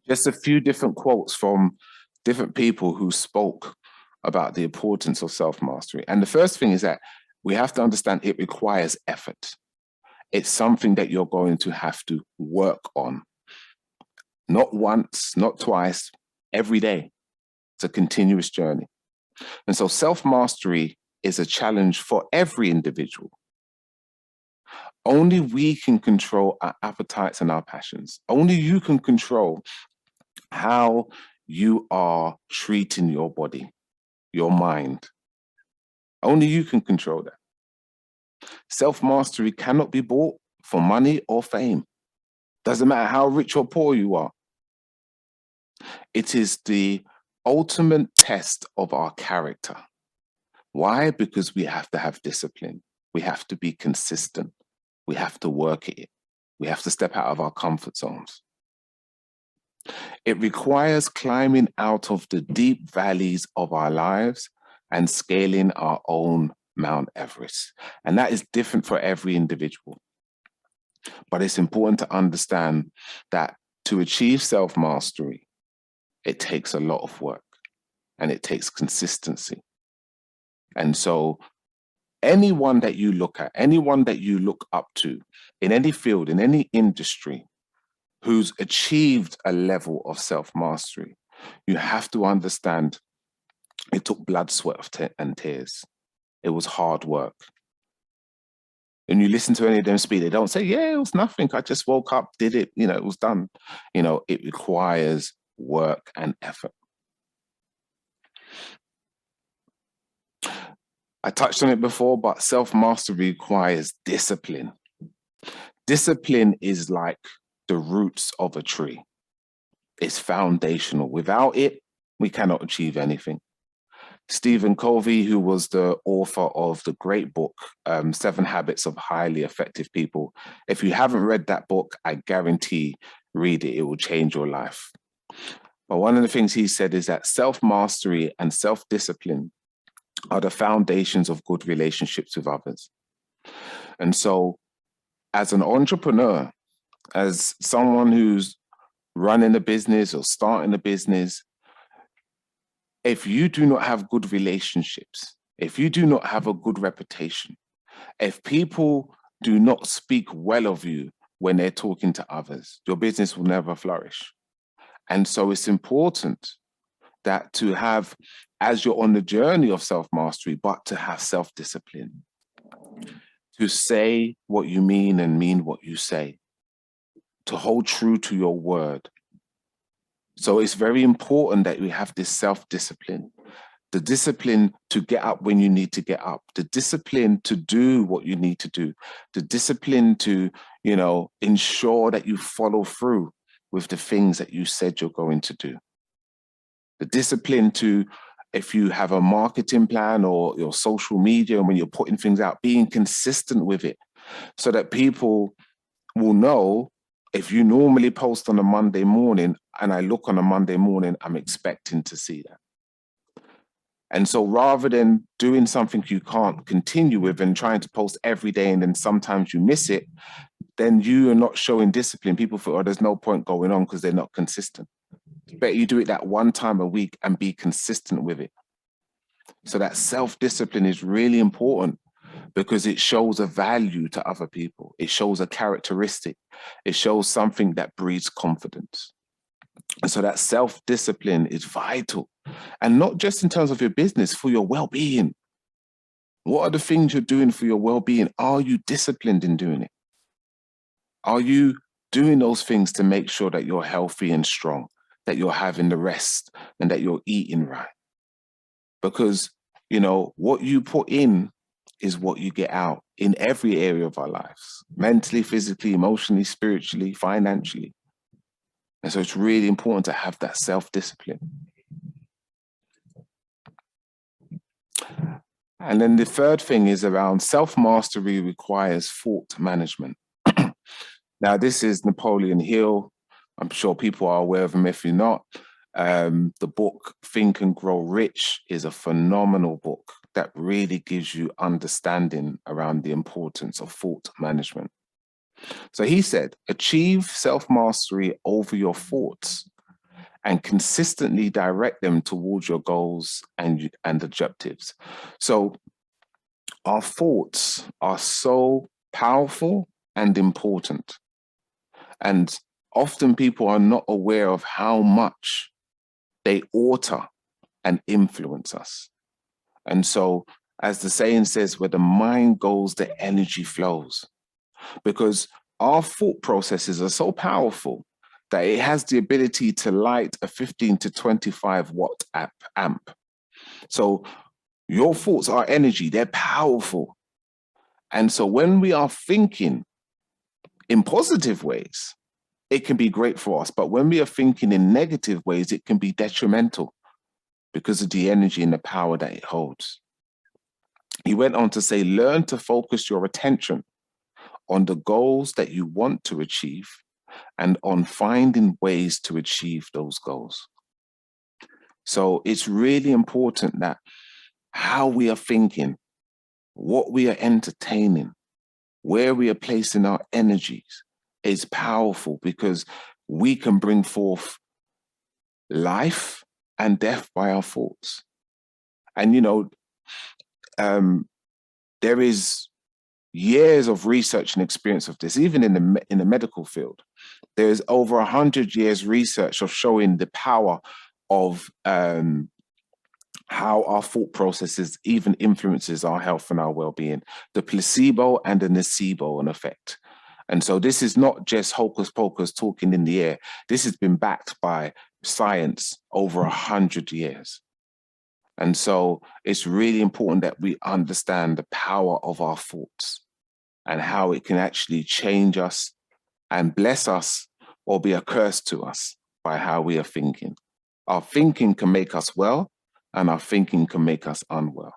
Just a few different quotes from different people who spoke about the importance of self-mastery. And the first thing is that we have to understand it requires effort. It's something that you're going to have to work on. Not once, not twice, every day. It's a continuous journey. And so self-mastery is a challenge for every individual. Only we can control our appetites and our passions. Only you can control how you are treating your body, your mind. Only you can control that. Self-mastery cannot be bought for money or fame. Doesn't matter how rich or poor you are. It is the ultimate test of our character. Why? Because we have to have discipline. We have to be consistent. We have to work at it. We have to step out of our comfort zones. It requires climbing out of the deep valleys of our lives and scaling our own Mount Everest. And that is different for every individual. But it's important to understand that to achieve self-mastery, it takes a lot of work and it takes consistency. And so anyone that you look at, anyone that you look up to in any field, in any industry, who's achieved a level of self-mastery, you have to understand it took blood, sweat, and tears. It was hard work. And you listen to any of them speak, they don't say, yeah, it was nothing. I just woke up, did it, it was done. It requires work and effort. I touched on it before, but self-mastery requires discipline. Discipline is like the roots of a tree. It's foundational. Without it, we cannot achieve anything. Stephen Covey, who was the author of the great book, 7 Habits of Highly Effective People. If you haven't read that book, I guarantee read it. It will change your life. But one of the things he said is that self-mastery and self-discipline are the foundations of good relationships with others. And so as an entrepreneur, as someone who's running a business or starting a business, if you do not have good relationships, if you do not have a good reputation, if people do not speak well of you when they're talking to others, your business will never flourish. And so it's important that to have, as you're on the journey of self-mastery, but to have self-discipline, to say what you mean and mean what you say, to hold true to your word. So it's very important that we have this self-discipline, the discipline to get up when you need to get up, the discipline to do what you need to do, the discipline to, ensure that you follow through with the things that you said you're going to do. The discipline to, if you have a marketing plan or your social media, and when you're putting things out, being consistent with it so that people will know if you normally post on a Monday morning and I look on a Monday morning, I'm expecting to see that. And so rather than doing something you can't continue with and trying to post every day and then sometimes you miss it, then you are not showing discipline. People feel, oh, there's no point going on because they're not consistent. But you do it that one time a week and be consistent with it. So that self-discipline is really important because it shows a value to other people. It shows a characteristic. It shows something that breeds confidence. And so that self-discipline is vital. And not just in terms of your business, for your well-being. What are the things you're doing for your well-being? Are you disciplined in doing it? Are you doing those things to make sure that you're healthy and strong, that you're having the rest and that you're eating right? Because, what you put in is what you get out in every area of our lives, mentally, physically, emotionally, spiritually, financially. And so it's really important to have that self-discipline. And then the third thing is around self-mastery requires thought management. Now, this is Napoleon Hill. I'm sure people are aware of him if you're not. The book Think and Grow Rich is a phenomenal book that really gives you understanding around the importance of thought management. So he said, achieve self-mastery over your thoughts and consistently direct them towards your goals and objectives. So our thoughts are so powerful and important. And often people are not aware of how much they alter and influence us. And so, as the saying says, where the mind goes, the energy flows. Because our thought processes are so powerful that it has the ability to light a 15 to 25 watt amp. So your thoughts are energy, they're powerful. And so when we are thinking in positive ways, it can be great for us. But when we are thinking in negative ways, it can be detrimental because of the energy and the power that it holds. He went on to say, learn to focus your attention on the goals that you want to achieve and on finding ways to achieve those goals. So it's really important that how we are thinking, what we are entertaining, where we are placing our energies is powerful, because we can bring forth life and death by our thoughts. And, you know, there is years of research and experience of this, even in the medical field. There's over 100 years research of showing the power of how our thought processes even influences our health and our well-being, the placebo and the nocebo effect. And so this is not just hocus pocus talking in the air. This has been backed by science over 100 years. And so it's really important that we understand the power of our thoughts and how it can actually change us and bless us or be a curse to us by how we are thinking. Our thinking can make us well, and our thinking can make us unwell.